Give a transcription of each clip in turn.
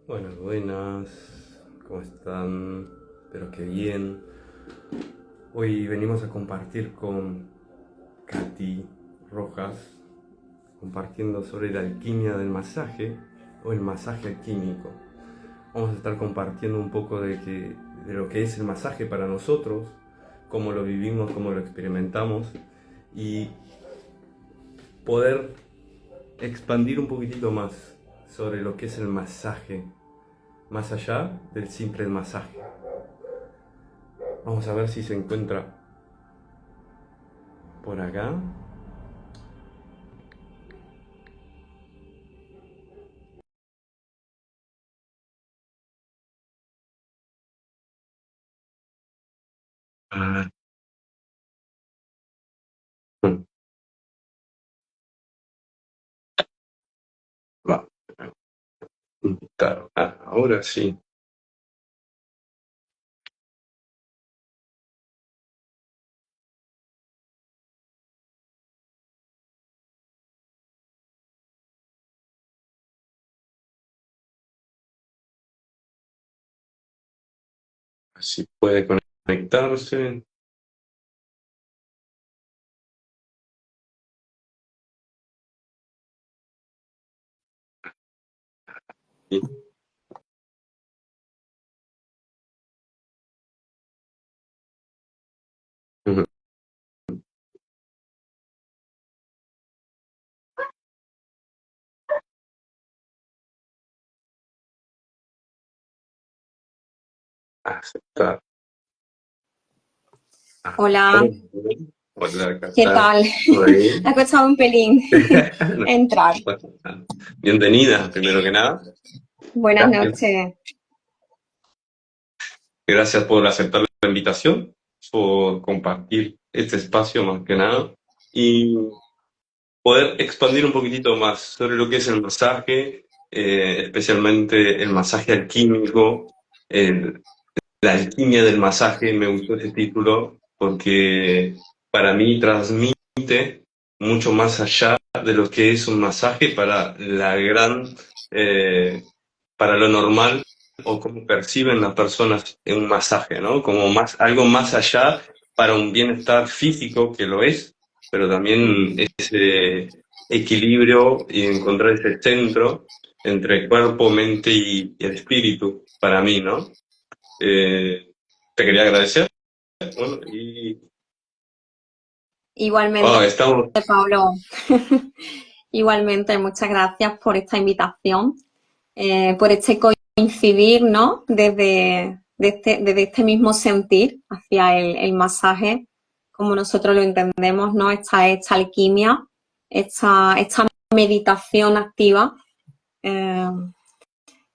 Bueno, buenas, ¿cómo están? Espero que bien. Hoy venimos a compartir con Katy Rojas, compartiendo sobre la alquimia del masaje o el masaje alquímico. Vamos a estar compartiendo un poco de lo que es el masaje para nosotros, cómo lo vivimos, cómo lo experimentamos y poder expandir un poquitito más sobre lo que es el masaje, más allá del simple masaje. Vamos a ver si se encuentra por acá. Ah, va. Claro, ahora sí. Así puede conectarse. Sí. Ujú. Aceptar. Hola, Hola, ¿qué Cata. tal? ¿Todo Me ha bien? costado un pelín entrar. Bienvenida, primero que nada. Buenas Gracias. noches. Gracias por aceptar la invitación, por compartir este espacio más que nada y poder expandir un poquitito más sobre lo que es el masaje, especialmente el masaje alquímico, el La alquimia del masaje, me gustó ese título porque para mí transmite mucho más allá de lo que es un masaje para para lo normal o cómo perciben las personas en un masaje, ¿no? Como algo más allá para un bienestar físico que lo es, pero también ese equilibrio y encontrar ese centro entre cuerpo, mente y el espíritu, para mí, ¿no? Te quería agradecer. Bueno, Igualmente, estamos Pablo. Igualmente, muchas gracias por esta invitación, por este coincidir, ¿no? Desde este mismo sentir hacia el masaje, como nosotros lo entendemos, ¿no? Esta alquimia, esta meditación activa. eh,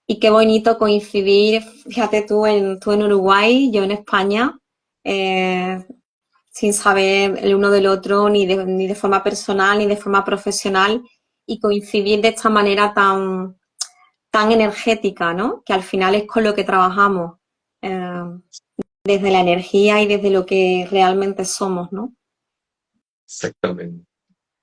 Y qué bonito coincidir, fíjate tú en Uruguay, yo en España, eh, sin saber el uno del otro, ni de forma personal, ni de forma profesional, y coincidir de esta manera tan energética, ¿no? Que al final es con lo que trabajamos, eh, desde la energía y desde lo que realmente somos, ¿no? exactamente.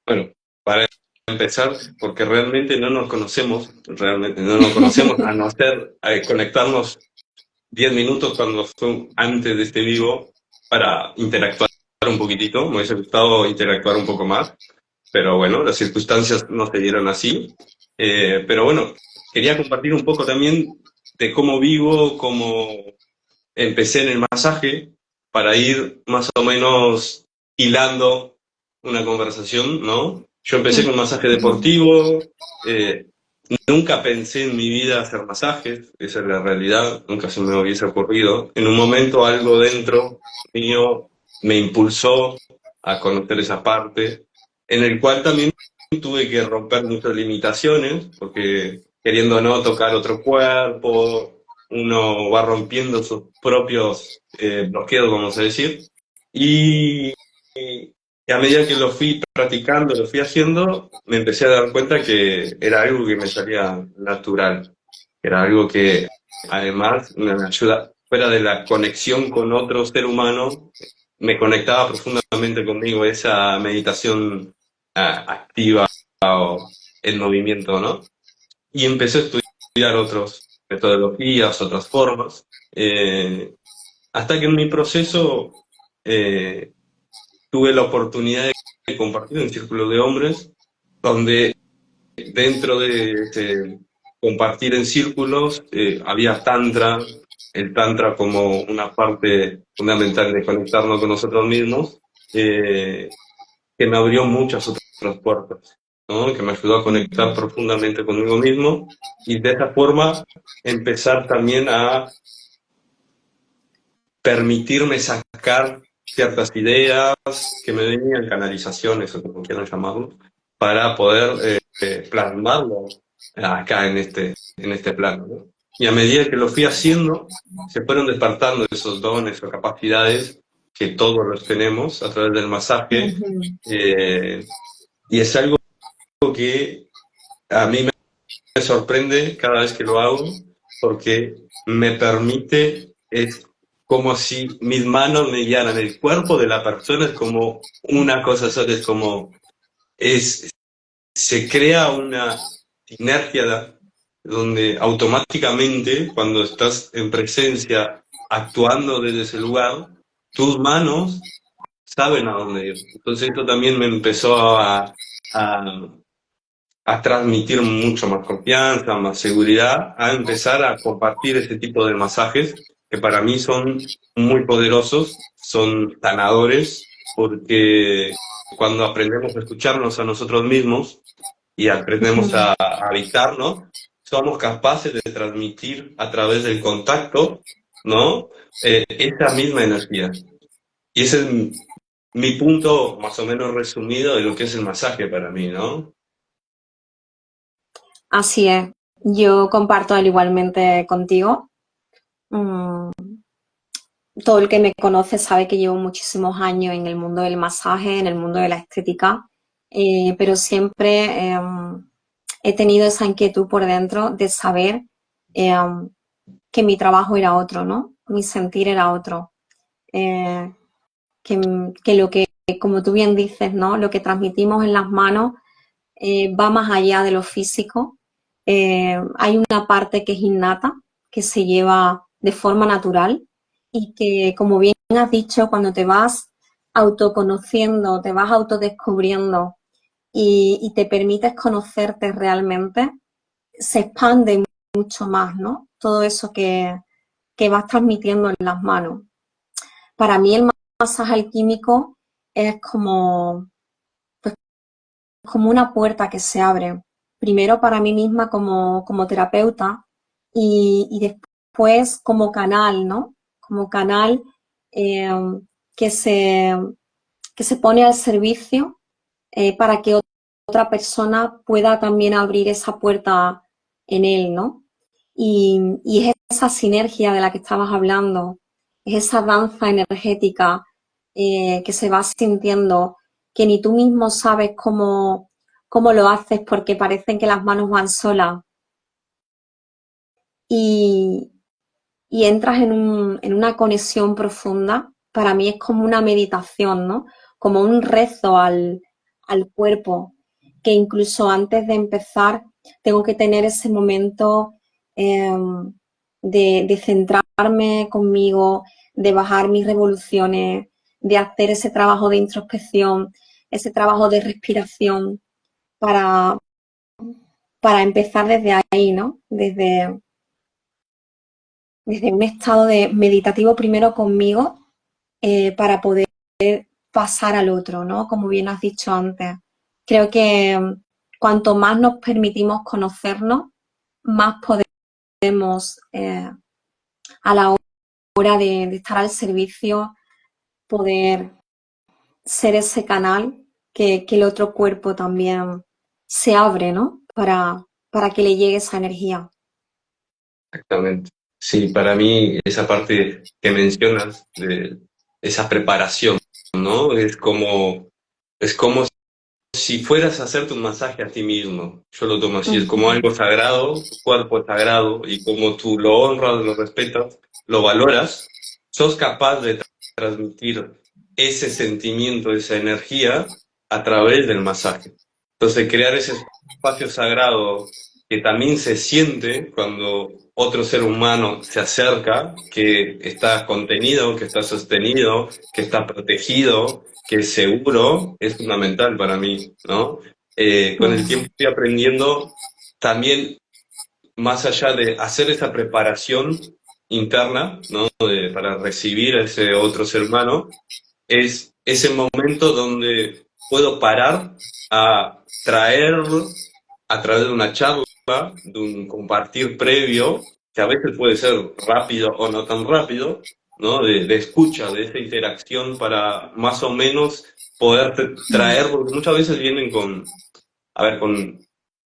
Bueno, para empezar, porque realmente no nos conocemos, a no ser conectarnos 10 minutos cuando fue antes de este vivo para interactuar un poquitito. Me hubiese gustado interactuar un poco más, pero bueno, las circunstancias no se dieron así. Pero bueno, quería compartir un poco también de cómo vivo, cómo empecé en el masaje para ir más o menos hilando una conversación, ¿no? Yo empecé con masaje deportivo, eh, nunca pensé en mi vida hacer masajes, esa es la realidad, nunca se me hubiese ocurrido. En un momento algo dentro mío me impulsó a conocer esa parte, en el cual también tuve que romper muchas limitaciones, porque queriendo o no tocar otro cuerpo, uno va rompiendo sus propios bloqueos, vamos a decir, y, y a medida que lo fui practicando, lo fui haciendo, me empecé a dar cuenta que era algo que me salía natural, era algo que además me ayuda, fuera de la conexión con otro ser humano, me conectaba profundamente conmigo, esa meditación activa o en movimiento, ¿no? Y empecé a estudiar otros. metodologías, otras formas, hasta que en mi proceso tuve la oportunidad de compartir un círculo de hombres donde dentro de compartir en círculos había tantra, el tantra como una parte fundamental de conectarnos con nosotros mismos, que me abrió muchas otras puertas, ¿no? Que me ayudó a conectar profundamente conmigo mismo y de esa forma empezar también a permitirme sacar ciertas ideas que me venían, canalizaciones o como quieran llamarlo, para poder plasmarlo acá en este plano, ¿no? Y a medida que lo fui haciendo, se fueron despertando esos dones o capacidades que todos los tenemos a través del masaje, y es algo que a mí me sorprende cada vez que lo hago, porque me permite, es como si mis manos me guiaran, el cuerpo de la persona es como una cosa sola, es como, se crea una sinergia donde automáticamente, cuando estás en presencia, actuando desde ese lugar, tus manos saben a dónde ir. Entonces esto también me empezó a transmitir mucho más confianza, más seguridad, a empezar a compartir este tipo de masajes que para mí son muy poderosos, son sanadores, porque cuando aprendemos a escucharnos a nosotros mismos y aprendemos a habitarnos, somos capaces de transmitir a través del contacto, ¿no? Esa misma energía. Y ese es mi punto más o menos resumido de lo que es el masaje para mí, ¿no? Así es. Yo comparto al igualmente contigo. Mm, Todo el que me conoce sabe que llevo muchísimos años en el mundo del masaje, en el mundo de la estética, pero siempre he tenido esa inquietud por dentro de saber eh, que mi trabajo era otro, ¿no? Mi sentir era otro. Eh, que lo que, como tú bien dices, ¿no? Lo que transmitimos en las manos va más allá de lo físico. Hay una parte que es innata, que se lleva de forma natural y que, como bien has dicho, cuando te vas autoconociendo, te vas autodescubriendo y te permites conocerte realmente, se expande mucho más, ¿no? Todo eso que vas transmitiendo en las manos. Para mí el masaje alquímico es como una puerta que se abre, primero para mí misma como terapeuta y después como canal, ¿no? Como canal eh, que se, que se pone al servicio para que otra persona pueda también abrir esa puerta en él, ¿no? Y es esa sinergia de la que estabas hablando, es esa danza energética que se va sintiendo, que ni tú mismo sabes cómo lo haces porque parecen que las manos van solas y, y entras en una conexión profunda. Para mí es como una meditación, ¿no? Como un rezo al cuerpo, que incluso antes de empezar tengo que tener ese momento eh, de centrarme conmigo, de bajar mis revoluciones, de hacer ese trabajo de introspección, ese trabajo de respiración para, para empezar desde ahí, ¿no? Desde un estado de meditativo primero conmigo para poder pasar al otro, ¿no? Como bien has dicho antes. Creo que cuanto más nos permitimos conocernos, más podemos a la hora de estar al servicio, poder ser ese canal que el otro cuerpo también se abre, ¿no? Para que le llegue esa energía. Exactamente. Sí, para mí esa parte que mencionas de esa preparación, ¿no? Es como si fueras a hacerte un masaje a ti mismo. Yo lo tomo así, es como algo sagrado, tu cuerpo es sagrado, y como tú lo honras, lo respetas, lo valoras, sos capaz de transmitir ese sentimiento, esa energía a través del masaje. Entonces, crear ese espacio sagrado que también se siente cuando otro ser humano se acerca, que está contenido, que está sostenido, que está protegido, que es seguro, es fundamental para mí, ¿no? Con el tiempo estoy aprendiendo también, más allá de hacer esa preparación interna, ¿no? Para recibir a ese otro ser humano, es ese momento donde puedo parar a traer a través de una charla, de un compartir previo, que a veces puede ser rápido o no tan rápido, ¿no? De escucha, de esa interacción para más o menos poder traer, porque muchas veces vienen con, a ver, con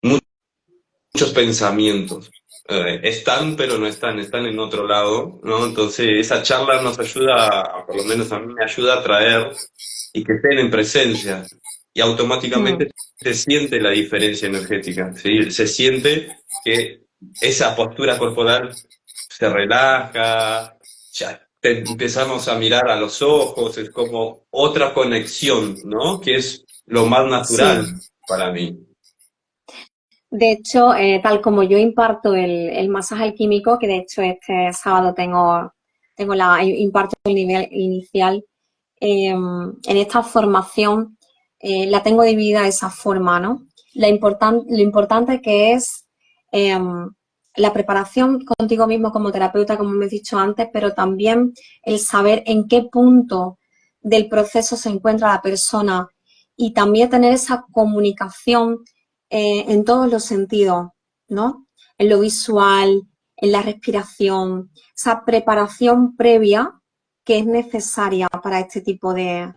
muchos pensamientos. Están, pero no están, están en otro lado, ¿no? Entonces, esa charla nos ayuda, por lo menos a mí me ayuda a traer y que estén en presencia. Y automáticamente se siente la diferencia energética, ¿sí? Se siente que esa postura corporal se relaja, ya empezamos a mirar a los ojos, es como otra conexión, ¿no? Que es lo más Sí. natural para mí. De hecho, tal como yo imparto el masaje alquímico, que de hecho este sábado imparto el nivel inicial, en esta formación la tengo dividida de esa forma, ¿no? Lo importante que es la preparación contigo mismo como terapeuta, como me he dicho antes, pero también el saber en qué punto del proceso se encuentra la persona y también tener esa comunicación en todos los sentidos, ¿no? En lo visual, en la respiración, esa preparación previa que es necesaria para este tipo de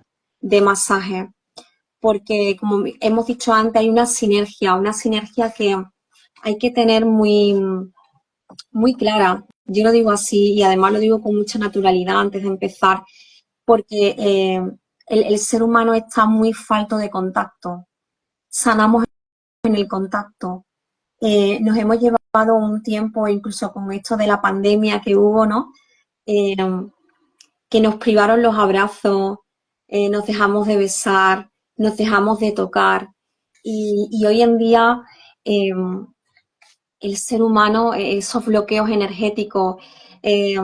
masaje. Porque, como hemos dicho antes, hay una sinergia que hay que tener muy clara. Yo lo digo así y además lo digo con mucha naturalidad antes de empezar, porque el ser humano está muy falto de contacto. Sanamos en el contacto. Nos hemos llevado un tiempo, incluso con esto de la pandemia que hubo, ¿no? Eh, que nos privaron los abrazos, nos dejamos de besar, nos dejamos de tocar. Y hoy en día eh, el ser humano, esos bloqueos energéticos, eh,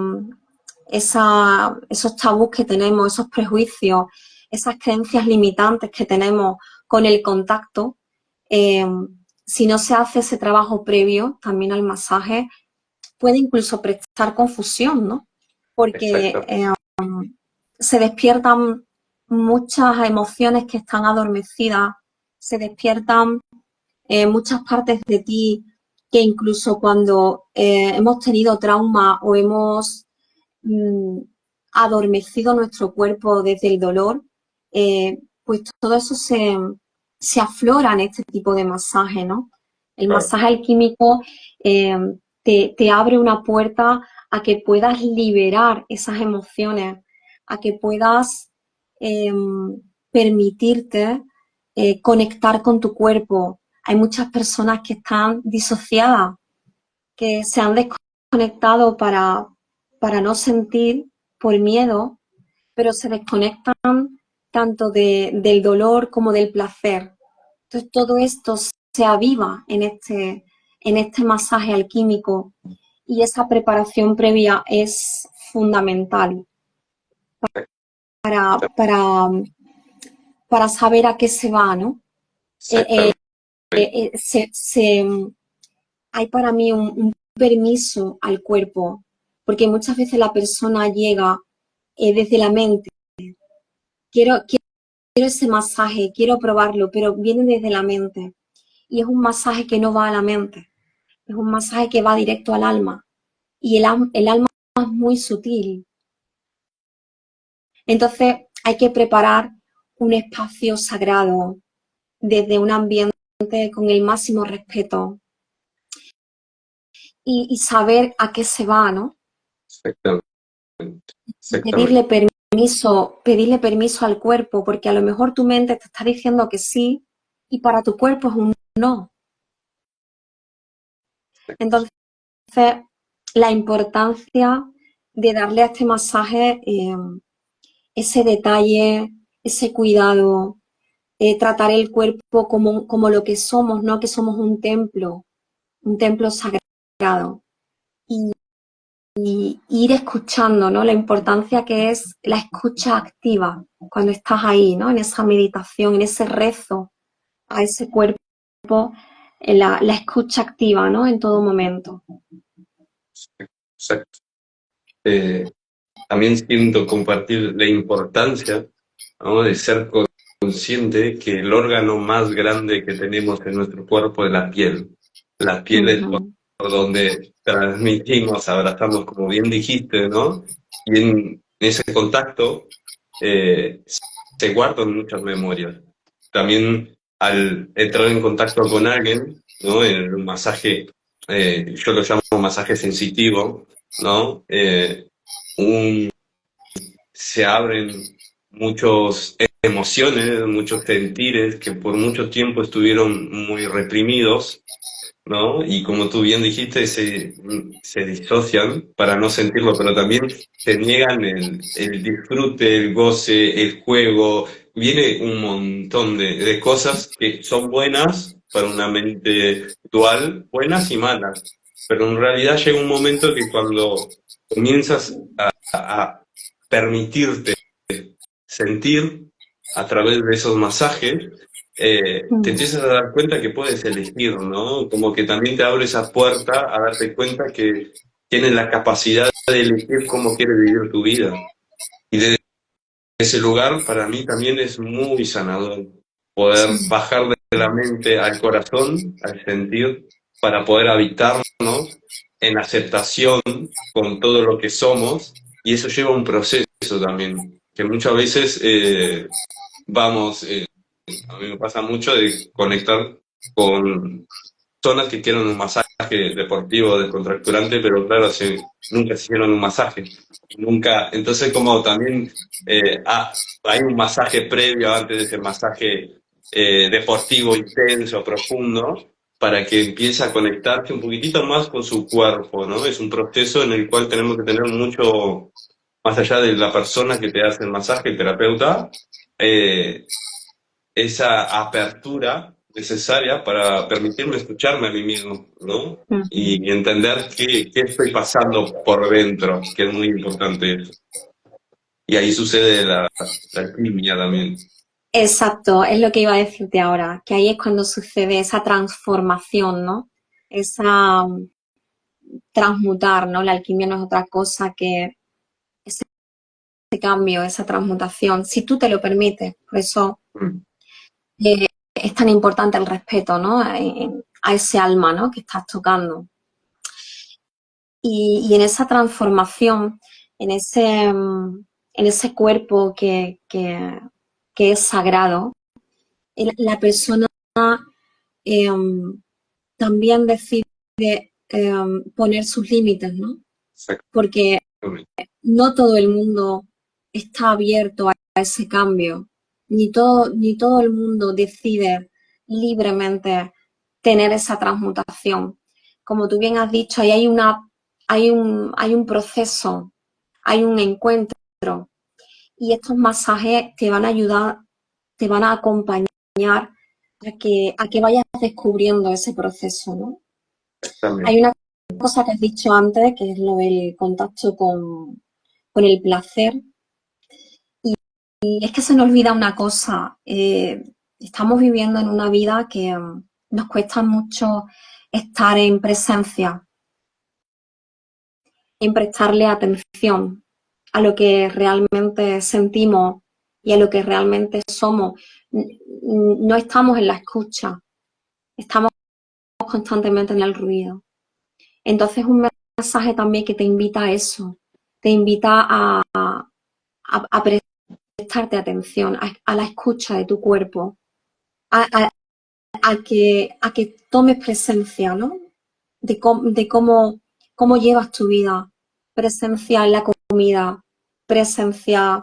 esos tabús que tenemos, esos prejuicios, esas creencias limitantes que tenemos con el contacto, eh, si no se hace ese trabajo previo también al masaje, puede incluso prestar confusión, ¿no? Porque Exacto. se despiertan muchas emociones que están adormecidas, se despiertan muchas partes de ti que incluso cuando hemos tenido trauma o hemos mm, adormecido nuestro cuerpo desde el dolor, pues todo eso se aflora en este tipo de masaje, ¿no? El Claro. masaje alquímico eh, te abre una puerta a que puedas liberar esas emociones, a que puedas eh, permitirte conectar con tu cuerpo. Hay muchas personas que están disociadas, que se han desconectado para no sentir por miedo, pero se desconectan tanto del dolor como del placer. Entonces todo esto se aviva en este masaje alquímico y esa preparación previa es fundamental para, para, para saber a qué se va, ¿no? Eh, eh, Exactamente. eh, se, se, hay para mí un permiso al cuerpo, porque muchas veces la persona llega desde la mente, quiero ese masaje, quiero probarlo, pero viene desde la mente. Y es un masaje que no va a la mente, es un masaje que va directo al alma. Y el alma es muy sutil. Entonces hay que preparar un espacio sagrado desde un ambiente con el máximo respeto y saber a qué se va, ¿no? Exactamente. Y Exactamente. pedirle permiso al cuerpo, porque a lo mejor tu mente te está diciendo que sí y para tu cuerpo es un no. Entonces, la importancia de darle a este masaje ese detalle, ese cuidado, tratar el cuerpo como lo que somos, no que somos un templo, un templo sagrado. Y ir escuchando, ¿no? La importancia que es la escucha activa cuando estás ahí, ¿no? En esa meditación, en ese rezo a ese cuerpo, en la escucha activa, ¿no? En todo momento. Exacto. También siento compartir la importancia, ¿no? De ser consciente que el órgano más grande que tenemos en nuestro cuerpo es la piel. La piel es por donde transmitimos, abrazamos, como bien dijiste, ¿no? Y en ese contacto se guardan muchas memorias. También al entrar en contacto con alguien, ¿no? En un masaje, yo lo llamo masaje sensitivo, ¿no? Se abren muchas emociones, muchos sentires que por mucho tiempo estuvieron muy reprimidos, ¿no? Y como tú bien dijiste, se disocian para no sentirlo, pero también se niegan el disfrute, el goce, el juego. Viene un montón de cosas que son buenas para una mente dual, buenas y malas. Pero en realidad llega un momento que cuando comienzas a permitirte sentir a través de esos masajes, te empiezas a dar cuenta que puedes elegir, ¿no? Como que también te abre esa puerta a darte cuenta que tienes la capacidad de elegir cómo quieres vivir tu vida. Y desde ese lugar para mí también es muy sanador poder bajar de la mente al corazón, al sentir, para poder habitarnos en aceptación con todo lo que somos, y eso lleva un proceso también, que muchas veces a mí me pasa mucho de conectar con personas que quieren un masaje deportivo, descontracturante, pero claro, nunca se hicieron un masaje. Nunca, entonces como también hay un masaje previo antes de ese masaje deportivo intenso, profundo, para que empiece a conectarse un poquitito más con su cuerpo, ¿no? Es un proceso en el cual tenemos que tener mucho, más allá de la persona que te hace el masaje, el terapeuta, esa apertura necesaria para permitirme escucharme a mí mismo, ¿no? Y entender qué estoy pasando por dentro, que es muy importante eso. Y ahí sucede la alquimia también. Exacto, es lo que iba a decirte ahora, que ahí es cuando sucede esa transformación, ¿no? Esa transmutar, ¿no? La alquimia no es otra cosa que ese cambio, esa transmutación, si tú te lo permites. Por eso es tan importante el respeto, ¿no? A ese alma, ¿no? Que estás tocando. Y en esa transformación, en ese cuerpo que es sagrado, la persona también decide poner sus límites, ¿no? Porque no todo el mundo está abierto a ese cambio, ni todo el mundo decide libremente tener esa transmutación. Como tú bien has dicho, ahí hay un proceso, hay un encuentro, y estos masajes te van a ayudar, te van a acompañar a que vayas descubriendo ese proceso, ¿no? Hay una cosa que has dicho antes, que es lo del contacto con el placer, y es que se nos olvida una cosa, estamos viviendo en una vida que nos cuesta mucho estar en presencia, en prestarle atención a lo que realmente sentimos y a lo que realmente somos. No estamos en la escucha, estamos constantemente en el ruido. Entonces un mensaje también que te invita a eso, te invita a prestarte atención, a la escucha de tu cuerpo, a que tomes presencia, ¿no? De cómo llevas tu vida, presencia en la comida, presencia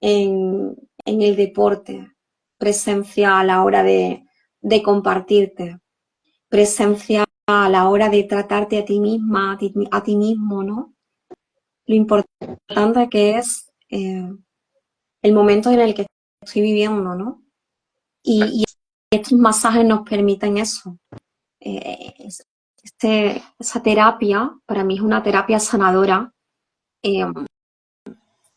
en el deporte, presencia a la hora de compartirte, presencia a la hora de tratarte a ti misma, a ti mismo, ¿no? Lo importante que es el momento en el que estoy viviendo, ¿no? Y estos masajes nos permiten eso, esa terapia, para mí es una terapia sanadora.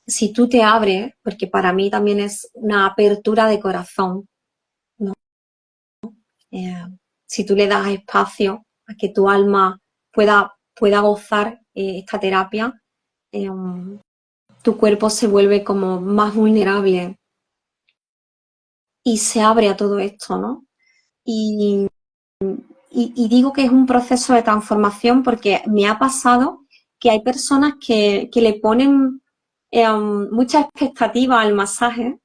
Si tú te abres, porque para mí también es una apertura de corazón, ¿no? Eh, si tú le das espacio a que tu alma pueda gozar esta terapia, eh, tu cuerpo se vuelve como más vulnerable y se abre a todo esto, ¿no? Y, y digo que es un proceso de transformación porque me ha pasado que hay personas que le ponen mucha expectativa al masaje,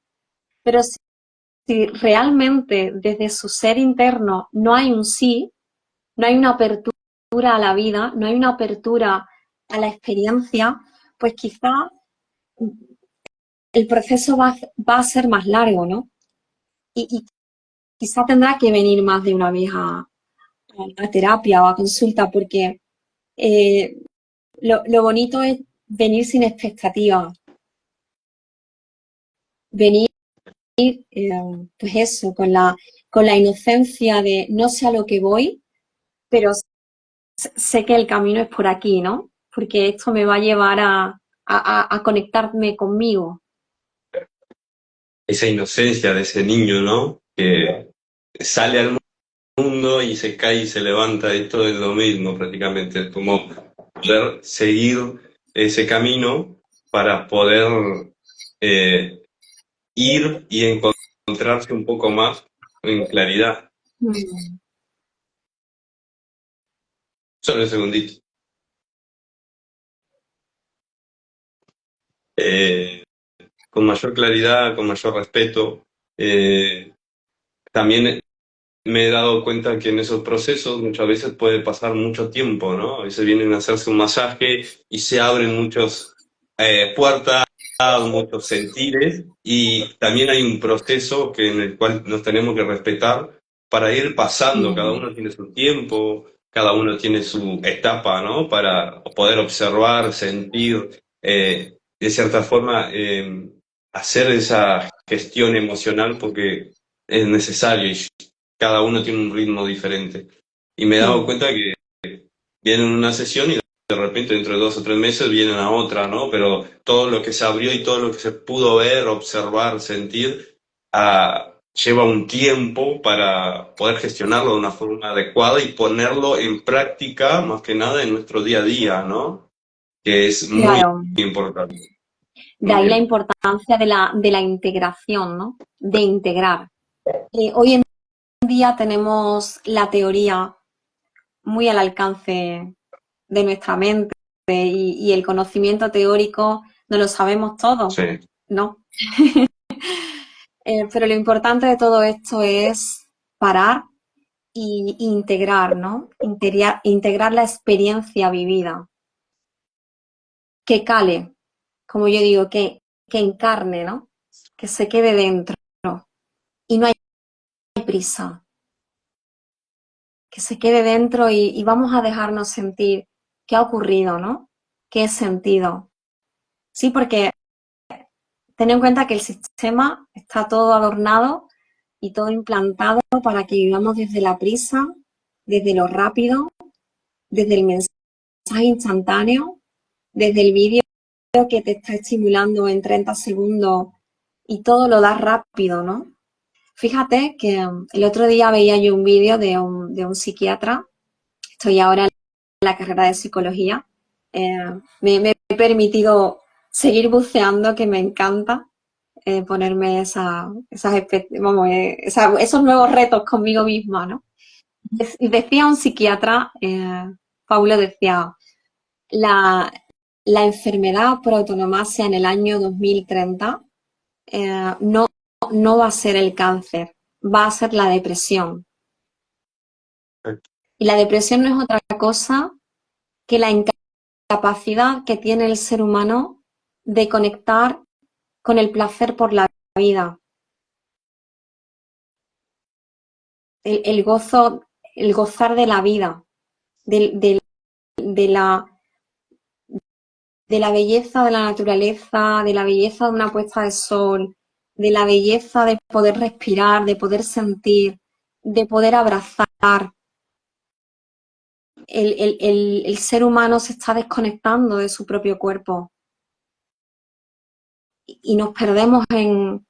pero si realmente desde su ser interno no hay un sí, no hay una apertura a la vida, no hay una apertura a la experiencia, pues quizá el proceso va a ser más largo, ¿no? Y quizá tendrá que venir más de una vez a terapia o a consulta, porque eh, lo bonito es venir sin expectativa, venir, pues eso, con la inocencia de no sé a lo que voy, pero sé que el camino es por aquí, ¿no? Porque esto me va a llevar a conectarme conmigo. Esa inocencia de ese niño, ¿no? Que sale al mundo y se cae y se levanta, esto es lo mismo prácticamente, es como poder seguir ese camino para poder eh, ir y encontrarse un poco más en claridad. Mm. Solo un segundito. Eh, con mayor claridad, con mayor respeto. También me he dado cuenta que en esos procesos muchas veces puede pasar mucho tiempo, ¿no? A veces vienen a hacerse un masaje y se abren muchas puertas, muchos sentires, y también hay un proceso en el cual nos tenemos que respetar para ir pasando. Cada Mm. uno tiene su tiempo, cada uno tiene su etapa, ¿no? Para poder observar, sentir, de cierta forma, hacer esa gestión emocional porque es necesario y cada uno tiene un ritmo diferente. Y me he dado Mm. cuenta que vienen a una sesión y de repente dentro de 2 o 3 meses vienen a otra, ¿no? Pero todo lo que se abrió y todo lo que se pudo ver, observar, sentir, lleva un tiempo para poder gestionarlo de una forma adecuada y ponerlo en práctica, más que nada en nuestro día a día, ¿no? Que es muy Claro, importante. de Muy ahí la bien. importancia de la integración, ¿no? De integrar. Hoy en día tenemos la teoría muy al alcance de nuestra mente y el conocimiento teórico no lo sabemos todo, Sí. ¿no? Pero lo importante de todo esto es parar y integrar, ¿no? Integrar la experiencia vivida, que cale, como yo digo, que encarne, ¿no? Que se quede dentro. Y no hay prisa, que se quede dentro y vamos a dejarnos sentir qué ha ocurrido, ¿no? ¿Qué he sentido? Sí, porque ten en cuenta que el sistema está todo adornado y todo implantado para que vivamos desde la prisa, desde lo rápido, desde el mensaje instantáneo, desde el vídeo que te está estimulando en 30 segundos y todo lo da rápido, ¿no? Fíjate que el otro día veía yo un vídeo de un psiquiatra, estoy ahora en la carrera de psicología, me he permitido seguir buceando, que me encanta, ponerme vamos, esos nuevos retos conmigo misma, ¿no? Y decía un psiquiatra, Paulo decía, la, la enfermedad por autonomasia en el año 2030 no, no va a ser el cáncer, va a ser la depresión. Y la depresión no es otra cosa que la incapacidad que tiene el ser humano de conectar con el placer por la vida, el gozo, el gozar de la vida, de, de, de, la, de la belleza de la naturaleza, de la belleza de una puesta de sol, de la belleza de poder respirar, de poder sentir, de poder abrazar. el ser humano se está desconectando de su propio cuerpo y nos perdemos en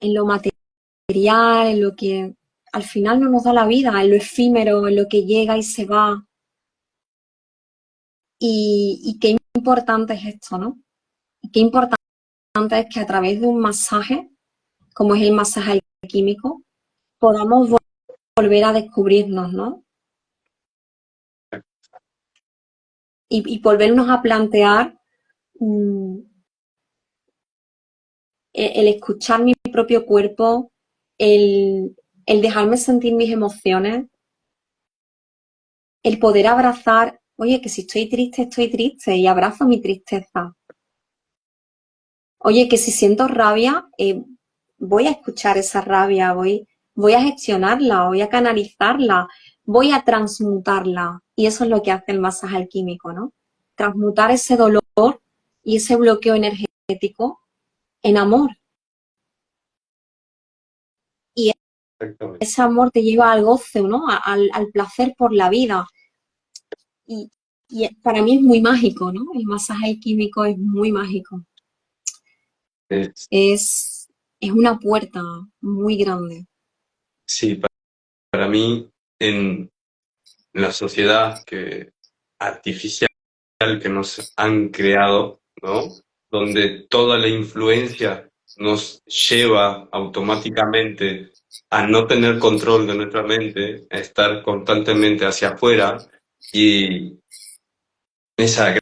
lo material, en lo que al final no nos da la vida, en lo efímero, en lo que llega y se va. Y qué importante es esto, ¿no? Y qué importante es que a través de un masaje, como es el masaje químico, podamos volver a descubrirnos, ¿no? Y volvernos a plantear el escuchar mi propio cuerpo, el dejarme sentir mis emociones, el poder abrazar, oye, que si estoy triste y abrazo mi tristeza. Oye, que si siento rabia, voy a escuchar esa rabia, voy a gestionarla, voy a canalizarla, voy a transmutarla. Y eso es lo que hace el masaje alquímico, ¿no? Transmutar ese dolor y ese bloqueo energético en amor. Y ese amor te lleva al goce, ¿no? Al placer por la vida. Y, y para mí es muy mágico, ¿no? El masaje alquímico es muy mágico. Es una puerta muy grande. Sí, para mí, en la sociedad artificial que nos han creado, ¿no? Donde toda la influencia nos lleva automáticamente a no tener control de nuestra mente, a estar constantemente hacia afuera y esa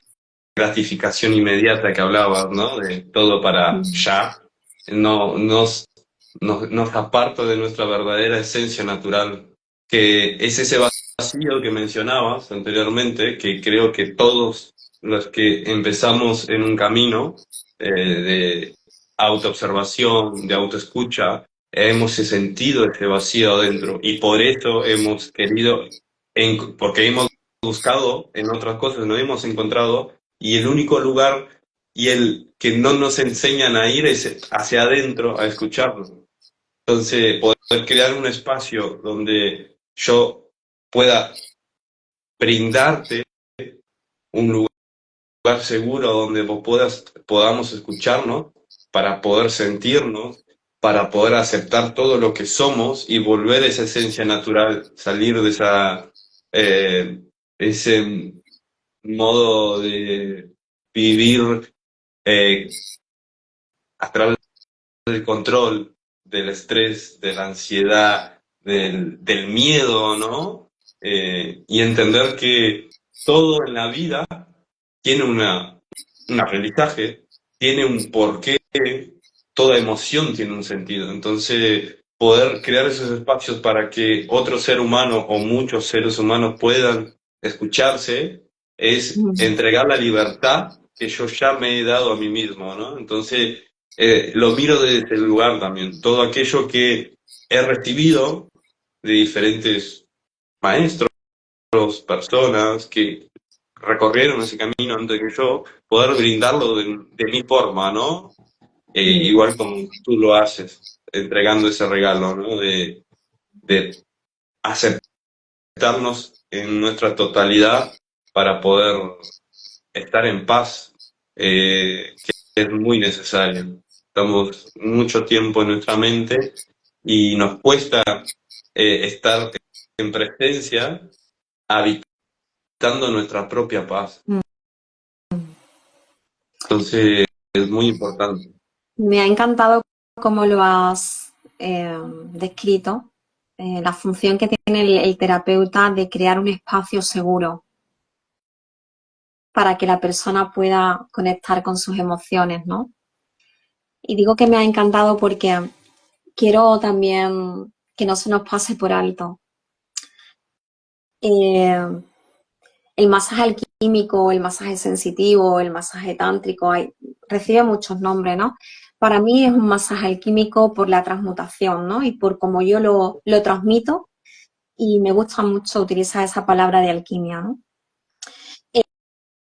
gratificación inmediata que hablabas, ¿no? De todo para ya, no nos aparta de nuestra verdadera esencia natural, que es ese vacío que mencionabas anteriormente, que creo que todos los que empezamos en un camino de autoobservación, de autoescucha, hemos sentido ese vacío adentro y por eso hemos querido, porque hemos buscado en otras cosas, no hemos encontrado y el único lugar y el que no nos enseñan a ir es hacia adentro a escucharnos. Entonces, poder crear un espacio donde yo pueda brindarte un lugar seguro donde podamos escucharnos para poder sentirnos, para poder aceptar todo lo que somos y volver a esa esencia natural, salir de ese modo de vivir a través del control, del estrés, de la ansiedad, del miedo, ¿no? Y entender que todo en la vida tiene un aprendizaje, tiene un porqué, toda emoción tiene un sentido. Entonces, poder crear esos espacios para que otro ser humano o muchos seres humanos puedan escucharse es entregar la libertad que yo ya me he dado a mí mismo, ¿no? Entonces, lo miro desde el lugar también. Todo aquello que he recibido de diferentes maestros, personas que recorrieron ese camino antes que yo, poder brindarlo de mi forma, ¿no? Igual como tú lo haces, entregando ese regalo, ¿no? De aceptarnos en nuestra totalidad para poder estar en paz, que es muy necesario. Estamos mucho tiempo en nuestra mente y nos cuesta estar en presencia, habitando nuestra propia paz. Entonces, es muy importante. Me ha encantado cómo lo has descrito, la función que tiene el terapeuta de crear un espacio seguro para que la persona pueda conectar con sus emociones, ¿no? Y digo que me ha encantado porque quiero también que no se nos pase por alto. El masaje alquímico, el masaje sensitivo, el masaje tántrico, recibe muchos nombres, ¿no? Para mí es un masaje alquímico por la transmutación, ¿no? Y por cómo yo lo transmito y me gusta mucho utilizar esa palabra de alquimia, ¿no?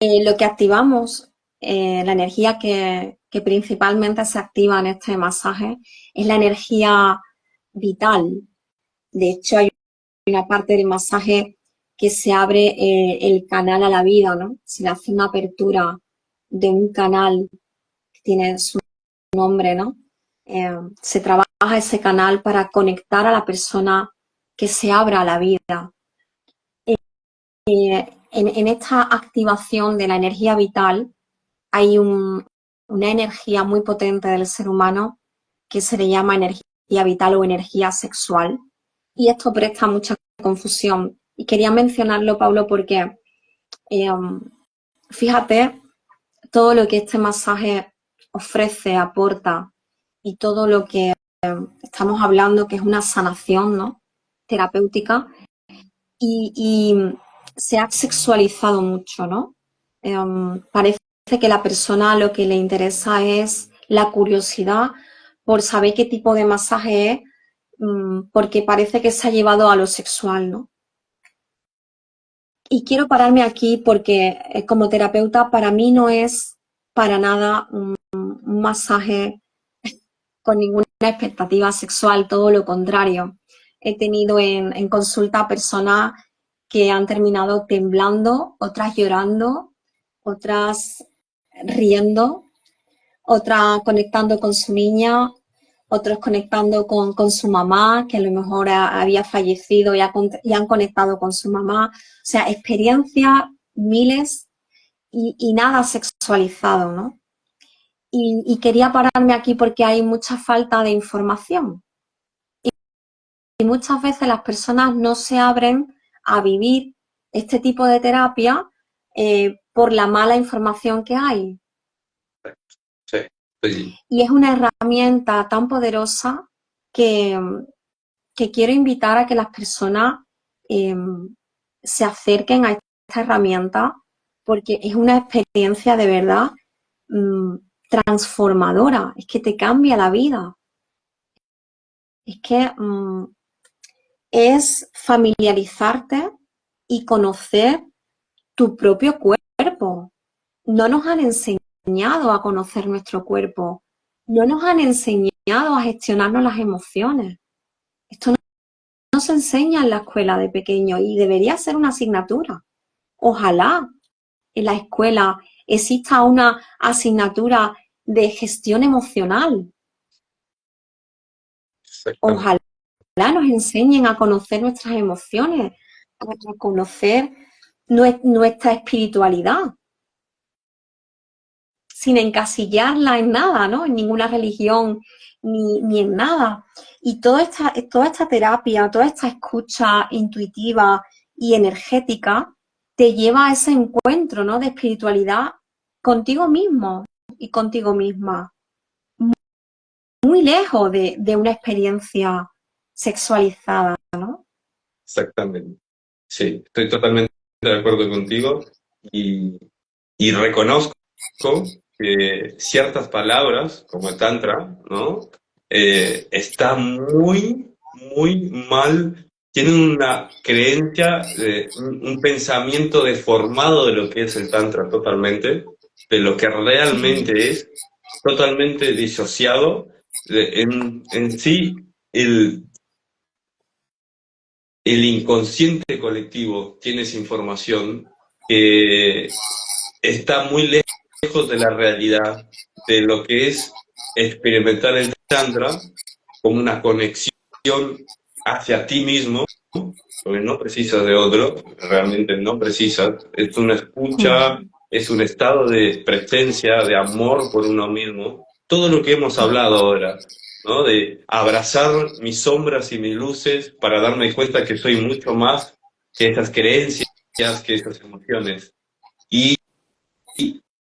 Lo que activamos, la energía que principalmente se activa en este masaje es la energía vital. De hecho, hay una parte del masaje que se abre el canal a la vida, ¿no? Se le hace una apertura de un canal que tiene su nombre, ¿no? Se trabaja ese canal para conectar a la persona que se abra a la vida. En esta activación de la energía vital hay una energía muy potente del ser humano que se le llama energía vital o energía sexual. Y esto presta mucha confusión. Y quería mencionarlo, Pablo, porque fíjate todo lo que este masaje ofrece, aporta, y todo lo que estamos hablando, que es una sanación, ¿no? Terapéutica, y se ha sexualizado mucho, ¿no? Parece que la persona lo que le interesa es la curiosidad por saber qué tipo de masaje es, porque parece que se ha llevado a lo sexual, ¿no? Y quiero pararme aquí porque como terapeuta para mí no es para nada un masaje con ninguna expectativa sexual, todo lo contrario. He tenido en consulta personas que han terminado temblando, otras llorando, otras riendo, otras conectando con su niña, otros conectando con su mamá, que a lo mejor había fallecido y han conectado con su mamá. O sea, experiencias miles y nada sexualizado, ¿no? Y quería pararme aquí porque hay mucha falta de información. Y muchas veces las personas no se abren a vivir este tipo de terapia por la mala información que hay. Sí, sí. Y es una herramienta tan poderosa que, que quiero invitar a que las personas se acerquen a esta herramienta porque es una experiencia de verdad transformadora, es que te cambia la vida. Es que es familiarizarte y conocer tu propio cuerpo. No nos han enseñado a conocer nuestro cuerpo, no nos han enseñado a gestionarnos las emociones. Esto no se enseña en la escuela de pequeño y debería ser una asignatura. Ojalá en la escuela exista una asignatura de gestión emocional. Exactamente. Ojalá nos enseñen a conocer nuestras emociones, a conocer nuestra espiritualidad, sin encasillarla en nada, ¿no? En ninguna religión ni en nada. Y toda esta terapia, toda esta escucha intuitiva y energética te lleva a ese encuentro, ¿no? De espiritualidad contigo mismo y contigo misma, muy lejos de una experiencia sexualizada, ¿no? Exactamente. Sí, estoy totalmente de acuerdo contigo y, y reconozco que ciertas palabras, como tantra, ¿no? Están muy mal, tienen una creencia, un pensamiento deformado de lo que es el tantra totalmente, de lo que realmente es, totalmente disociado. En sí, el inconsciente colectivo tiene esa información que está muy lejos de la realidad, de lo que es experimentar el Tantra como una conexión hacia ti mismo, porque no precisas de otro, realmente no precisas, es una escucha, es un estado de presencia, de amor por uno mismo, todo lo que hemos hablado ahora, ¿no? De abrazar mis sombras y mis luces para darme cuenta que soy mucho más que esas creencias, que esas emociones. Y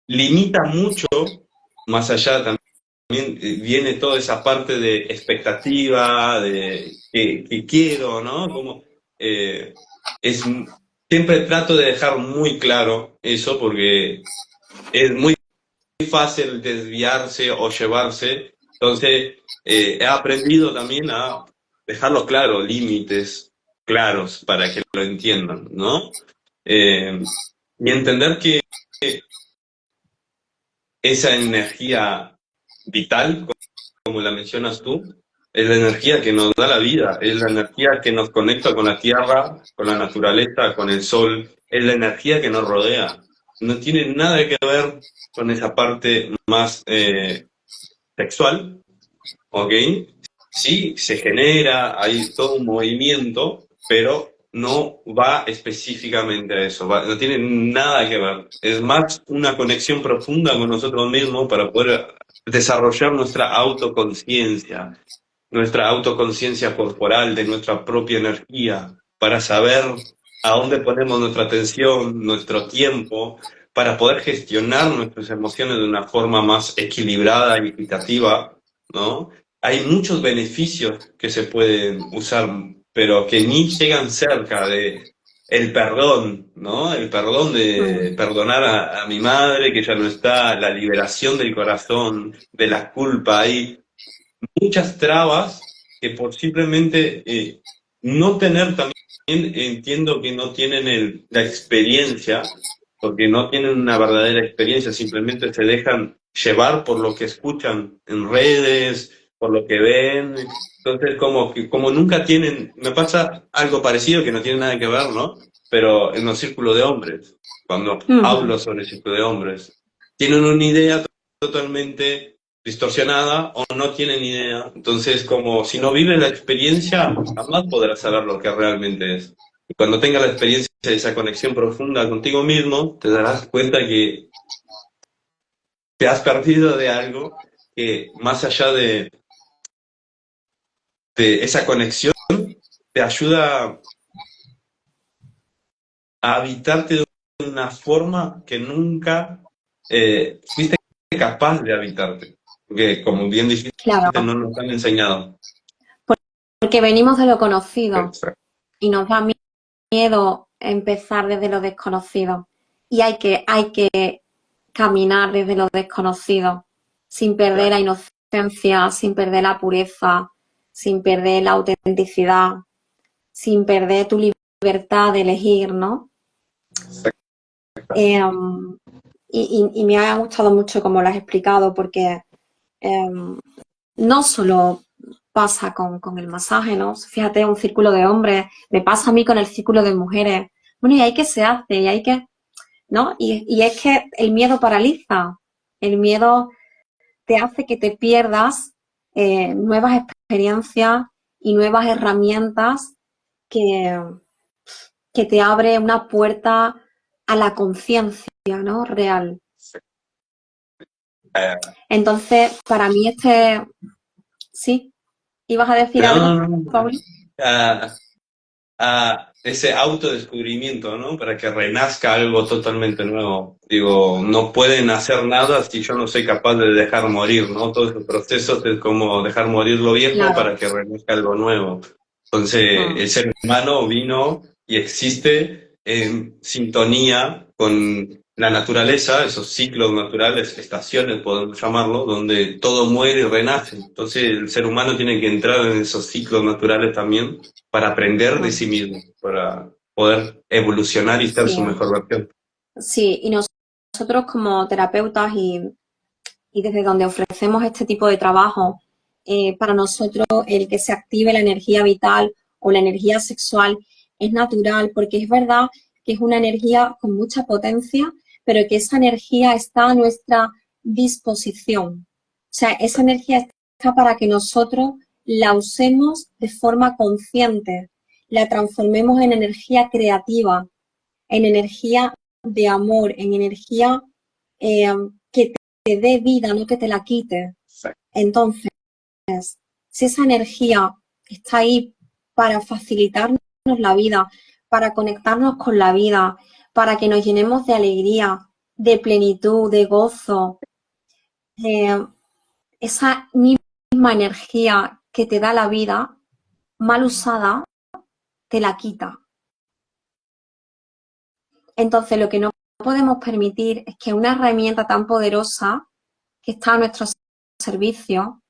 limita mucho, más allá también viene toda esa parte de expectativa, de que quiero, ¿no? Como, es, siempre trato de dejar muy claro eso porque es muy fácil desviarse o llevarse. Entonces, he aprendido también a dejarlo claro, límites claros para que lo entiendan, ¿no? Y entender que esa energía vital, como la mencionas tú, es la energía que nos da la vida, es la energía que nos conecta con la tierra, con la naturaleza, con el sol, es la energía que nos rodea. No tiene nada que ver con esa parte más sexual, ¿ok? Sí, se genera, hay todo un movimiento, pero no va específicamente a eso, no tiene nada que ver. Es más una conexión profunda con nosotros mismos para poder desarrollar nuestra autoconciencia corporal de nuestra propia energía, para saber a dónde ponemos nuestra atención, nuestro tiempo, para poder gestionar nuestras emociones de una forma más equilibrada y equitativa, ¿no? Hay muchos beneficios que se pueden usar, pero que ni llegan cerca de el perdón, ¿no? El perdón de Mm. perdonar a mi madre que ya no está, la liberación del corazón, de la culpa. Hay muchas trabas que por simplemente no tener también, entiendo que no tienen la experiencia, porque no tienen una verdadera experiencia, simplemente se dejan llevar por lo que escuchan en redes, por lo que ven. Entonces, como nunca tienen, me pasa algo parecido que no tiene nada que ver, ¿no? Pero en los círculos de hombres, cuando Ujú. hablo sobre el círculo de hombres, tienen una idea totalmente distorsionada o no tienen idea. Entonces, como si no vives la experiencia, jamás podrás saber lo que realmente es. Y cuando tengas la experiencia de esa conexión profunda contigo mismo, te darás cuenta que te has perdido de algo que, más allá de esa conexión, te ayuda a habitarte de una forma que nunca fuiste capaz de habitarte. Porque, como bien dijiste, Claro, no nos han enseñado. porque venimos de lo conocido Exacto. y nos da miedo empezar desde lo desconocido. Y hay que caminar desde lo desconocido, sin perder la inocencia, sin perder la pureza, sin perder la autenticidad, sin perder tu libertad de elegir, ¿no? Eh, y me ha gustado mucho como lo has explicado, porque no solo pasa con el masaje, ¿no? Fíjate, un círculo de hombres, me pasa a mí con el círculo de mujeres. Bueno, y hay que se hace, y hay que, ¿no? Y es que el miedo paraliza, el miedo te hace que te pierdas nuevas experiencias y nuevas herramientas que, que te abre una puerta a la conciencia, ¿no? Real. Entonces, para mí sí, ¿ibas a decir No, algo, no, no. Pablo? A ese autodescubrimiento, ¿no? Para que renazca algo totalmente nuevo. Digo, no pueden hacer nada si yo no soy capaz de dejar morir, ¿no? Todos los procesos es como dejar morir lo viejo Claro. para que renazca algo nuevo. Entonces, Mm. el ser humano vino y existe en sintonía con la naturaleza, esos ciclos naturales, estaciones podemos llamarlo, donde todo muere y renace. Entonces, el ser humano tiene que entrar en esos ciclos naturales también para aprender de Mm. sí mismo, para poder evolucionar y ser Sí, su mejor versión. sí, y nosotros como terapeutas y desde donde ofrecemos este tipo de trabajo, para nosotros el que se active la energía vital o la energía sexual es natural, porque es verdad que es una energía con mucha potencia, pero que esa energía está a nuestra disposición. O sea, esa energía está para que nosotros la usemos de forma consciente, la transformemos en energía creativa, en energía de amor, en energía eh, que te dé vida, no que te la quite. Entonces, si esa energía está ahí para facilitarnos la vida, para conectarnos con la vida, para que nos llenemos de alegría, de plenitud, de gozo, eh, esa misma energía que te da la vida, mal usada, te la quita. Entonces, lo que no podemos permitir es que una herramienta tan poderosa que está a nuestro servicio,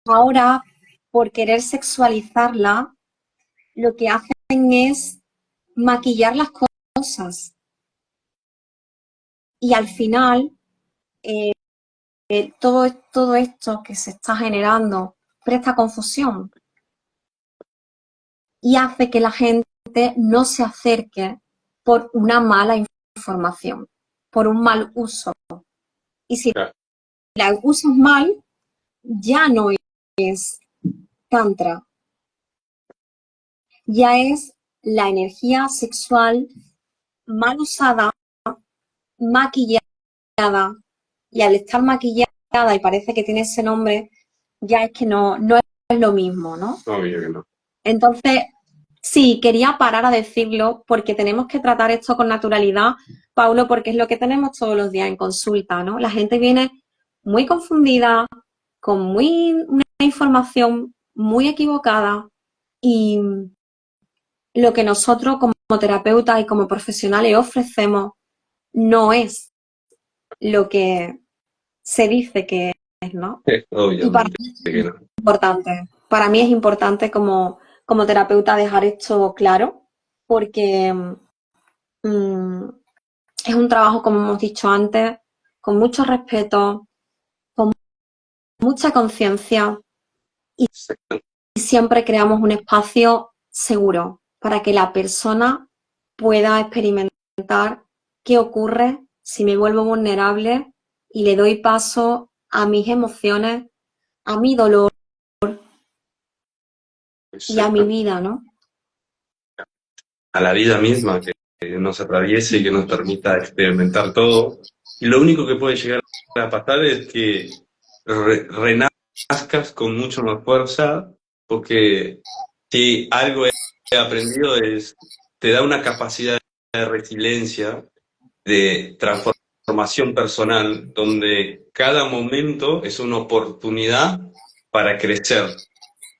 ahora, por querer sexualizarla, lo que hacen es maquillar las cosas. Y al final, todo esto que se está generando presta confusión y hace que la gente no se acerque por una mala información, por un mal uso. Y si la usas mal, ya no es tantra, ya es la energía sexual mal usada, maquillada, y al estar maquillada y parece que tiene ese nombre, ya es que no es lo mismo, ¿no? Obvio que no. Entonces, sí, quería parar a decirlo porque tenemos que tratar esto con naturalidad, Paulo, porque es lo que tenemos todos los días en consulta, ¿no? La gente viene muy confundida, con una información muy equivocada y lo que nosotros como terapeutas y como profesionales ofrecemos no es lo que se dice que es, ¿no? Y para Obviamente mí que no. es importante. Para mí es importante como terapeuta dejar esto claro, porque es un trabajo, como hemos dicho antes, con mucho respeto, con mucha conciencia y siempre creamos un espacio seguro para que la persona pueda experimentar qué ocurre si me vuelvo vulnerable y le doy paso a mis emociones, a mi dolor y a mi vida, ¿no? A la vida misma que nos atraviese y que nos permita experimentar todo. Y lo único que puede llegar a pasar es que renazcas con mucho más fuerza, porque si algo he aprendido es, te da una capacidad de resiliencia, de transformación personal, donde cada momento es una oportunidad para crecer,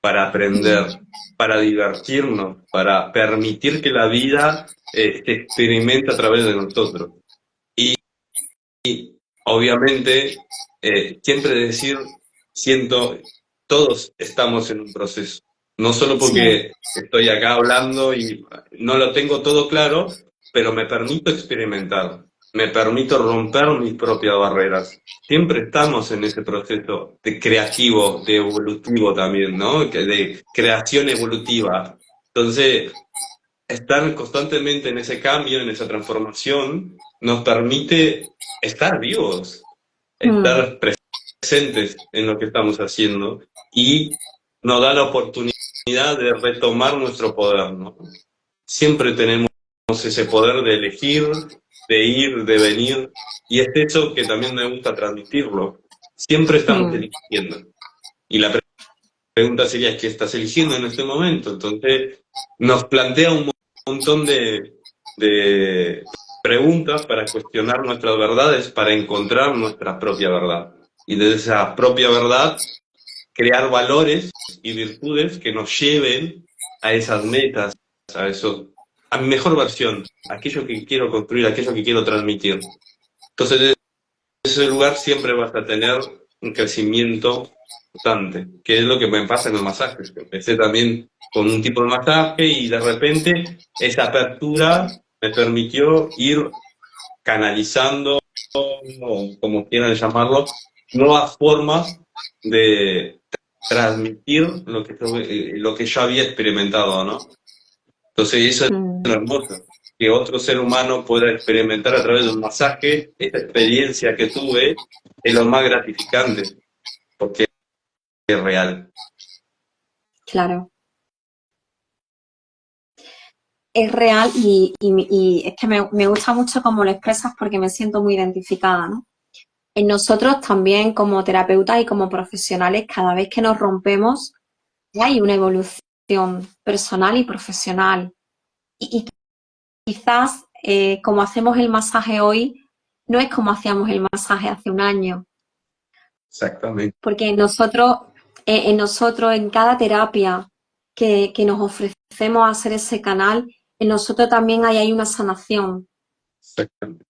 para aprender, para divertirnos, para permitir que la vida se experimente a través de nosotros. Obviamente, siempre decir, siento, todos estamos en un proceso. No solo Sí. porque estoy acá hablando y no lo tengo todo claro, pero me permito experimentar, me permito romper mis propias barreras. Siempre estamos en ese proceso de creativo, de evolutivo también, ¿no? De creación evolutiva. Entonces, estar constantemente en ese cambio, en esa transformación, nos permite estar vivos, estar presentes en lo que estamos haciendo y nos da la oportunidad de retomar nuestro poder, ¿no? Siempre tenemos ese poder de elegir, de ir, de venir, y es eso que también me gusta transmitirlo. Siempre estamos eligiendo. Y la pregunta sería, ¿qué estás eligiendo en este momento? Entonces, nos plantea un montón de preguntas para cuestionar nuestras verdades, para encontrar nuestra propia verdad. Y desde esa propia verdad, crear valores y virtudes que nos lleven a esas metas, a eso, a mi mejor versión, aquello que quiero construir, aquello que quiero transmitir. Entonces, desde ese lugar siempre vas a tener un crecimiento constante, que es lo que me pasa en los masajes. Empecé también con un tipo de masaje y de repente esa apertura me permitió ir canalizando, o como quieran llamarlo, nuevas formas de transmitir lo que yo había experimentado, ¿no? Entonces eso es lo hermoso, que otro ser humano pueda experimentar a través de un masaje esta experiencia que tuve, es lo más gratificante, porque es real. Claro. Es real y es que me gusta mucho cómo lo expresas porque me siento muy identificada, ¿no? En nosotros también como terapeutas y como profesionales, cada vez que nos rompemos, hay una evolución personal y profesional. Y quizás como hacemos el masaje hoy, no es como hacíamos el masaje hace un año. Exactamente. Porque en cada terapia que nos ofrecemos a hacer ese canal, en nosotros también hay una sanación. Exactamente.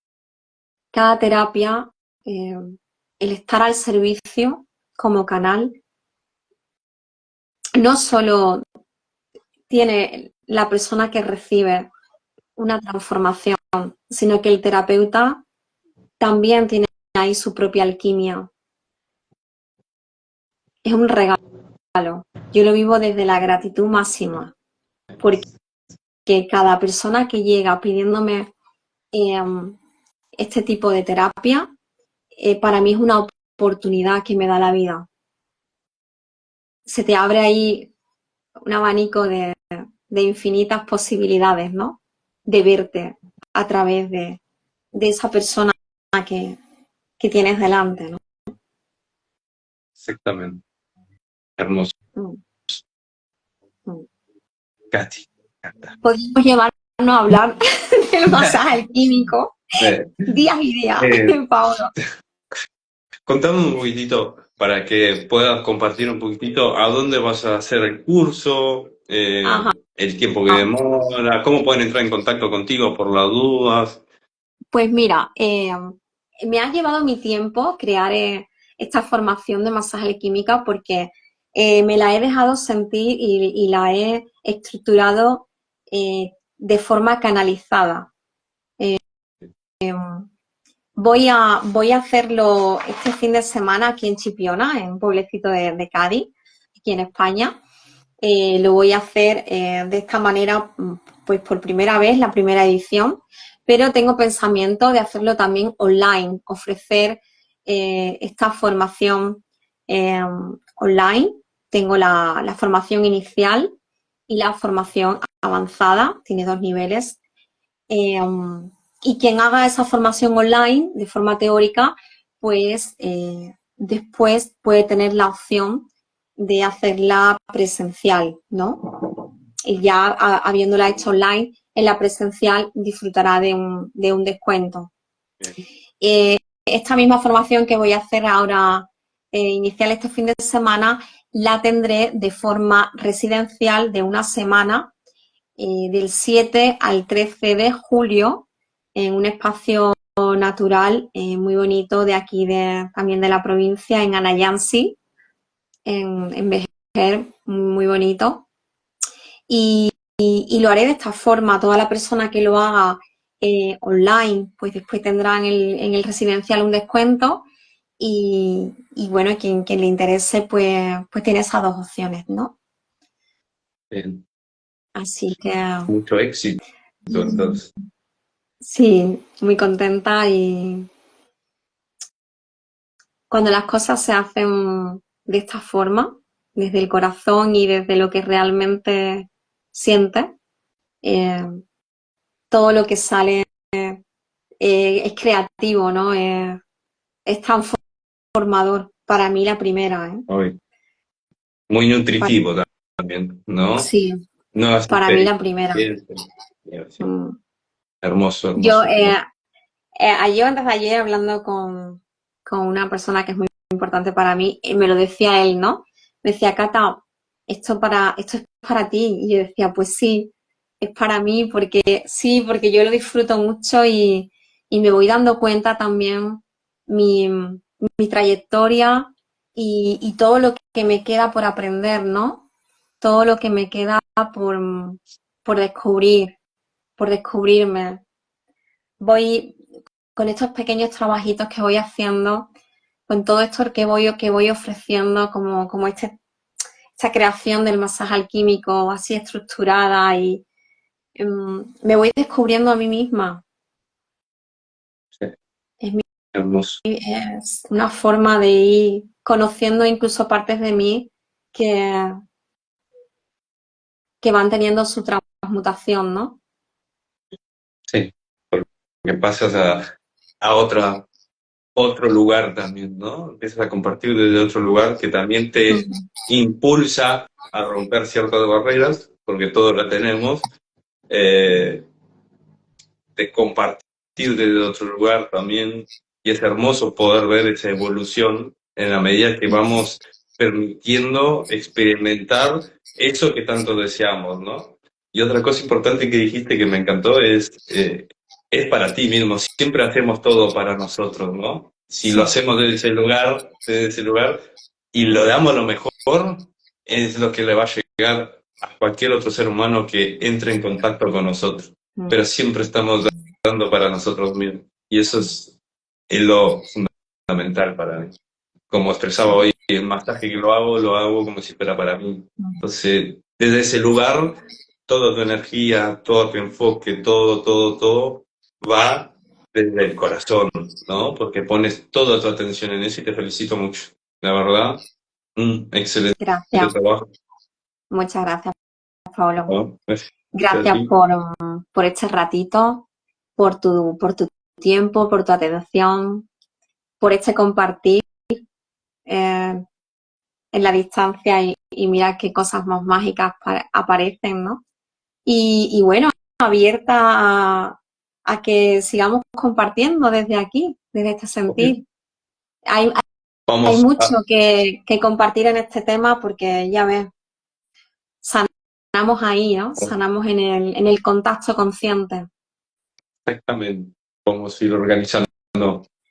Cada terapia, el estar al servicio como canal, no solo tiene la persona que recibe una transformación, sino que el terapeuta también tiene ahí su propia alquimia. Es un regalo. Yo lo vivo desde la gratitud máxima, porque cada persona que llega pidiéndome este tipo de terapia, para mí es una oportunidad que me da la vida. Se te abre ahí un abanico de infinitas posibilidades, ¿no? De verte a través de esa persona que tienes delante, ¿no? Exactamente. Hermoso. Mm, mm. Katy. Podríamos llevarnos a hablar del masaje químico días y días, Pablo. Contame un poquitito para que puedas compartir un poquitito a dónde vas a hacer el curso, el tiempo que demora, cómo pueden entrar en contacto contigo por las dudas. Pues mira, me ha llevado mi tiempo crear esta formación de masaje química porque me la he dejado sentir y la he estructurado de forma canalizada. Voy a hacerlo este fin de semana aquí en Chipiona, en un pueblecito de Cádiz, aquí en España. Lo voy a hacer de esta manera, pues por primera vez, la primera edición, pero tengo pensamiento de hacerlo también online, ofrecer esta formación online. Tengo la formación inicial y la formación avanzada, tiene 2 niveles. Y quien haga esa formación online de forma teórica, pues después puede tener la opción de hacerla presencial, ¿no? Y ya habiéndola hecho online, en la presencial disfrutará de un descuento. Esta misma formación que voy a hacer ahora, inicial este fin de semana, la tendré de forma residencial de una semana, del 7 al 13 de julio, en un espacio natural muy bonito de aquí, también de la provincia, en Anayansi, en Vejer, muy bonito. Y lo haré de esta forma. Toda la persona que lo haga online, pues después tendrá en el residencial un descuento. Y bueno, quien le interese, pues tiene esas 2 opciones, ¿no? Bien. Así que... Mucho éxito, entonces. Sí, muy contenta, y cuando las cosas se hacen de esta forma, desde el corazón y desde lo que realmente sientes, eh, todo lo que sale es creativo, ¿no? Es transformador. Para mí la primera, ¿eh? Muy nutritivo también, ¿no? Sí, Nuevas para mí la primera. experiencias. Sí. Mm. Hermoso, Yo, hermoso. ayer, antes de ayer, hablando con una persona que es muy importante para mí, me lo decía él, ¿no? Me decía, Cata, esto es para ti. Y yo decía, pues sí, es para mí, porque sí, porque yo lo disfruto mucho, y me voy dando cuenta también mi trayectoria y todo lo que me queda por aprender, ¿no? Todo lo que me queda por descubrir, por descubrirme. Voy con estos pequeños trabajitos que voy haciendo, con todo esto que voy ofreciendo, como esta creación del masaje alquímico así estructurada, y me voy descubriendo a mí misma. Sí. Es, Hermoso. es una forma de ir conociendo incluso partes de mí que van teniendo su transmutación, ¿no? Sí, porque pasas a otro lugar también, ¿no? Empiezas a compartir desde otro lugar que también te impulsa a romper ciertas barreras, porque todos la tenemos, de compartir desde otro lugar también, y es hermoso poder ver esa evolución en la medida que vamos permitiendo experimentar eso que tanto deseamos, ¿no? Y otra cosa importante que dijiste que me encantó es para ti mismo. Siempre hacemos todo para nosotros, ¿no? Si lo hacemos desde ese lugar y lo damos lo mejor, es lo que le va a llegar a cualquier otro ser humano que entre en contacto con nosotros. Pero siempre estamos dando para nosotros mismos. Y eso es lo fundamental para mí. como expresaba hoy, el masaje que lo hago como si fuera para mí. Entonces, desde ese lugar, toda tu energía, todo tu enfoque, todo va desde el corazón, ¿no? Porque pones toda tu atención en eso y te felicito mucho. La verdad, un excelente Gracias, trabajo, muchas gracias, Pablo. ¿no? Gracias a Gracias ti. por este ratito, por tu tiempo, por tu atención, por este compartir en la distancia y mira qué cosas más mágicas aparecen, ¿no? Y bueno, abierta a que sigamos compartiendo desde aquí, desde este Obvio. sentir. Hay, hay Vamos mucho a... que compartir en este tema porque ya ves, sanamos ahí, ¿no? Sanamos en el contacto consciente. Exactamente. Vamos a ir organizando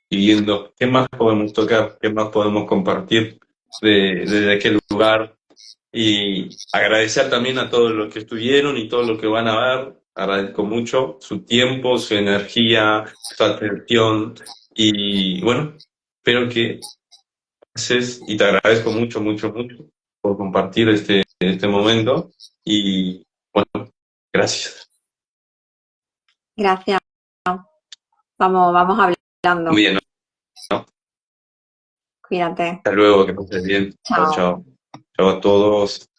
y viendo qué más podemos tocar, qué más podemos compartir desde aquel lugar. Y agradecer también a todos los que estuvieron y todos los que van a ver. Agradezco mucho su tiempo, su energía, su atención. Y bueno, espero que haces y te agradezco mucho por compartir este momento. Y bueno, gracias. Gracias. Vamos Muy hablando. bien, ¿no? Cuídate. Hasta luego, que pases bien. Chao, Chao. chao. Chao a todos.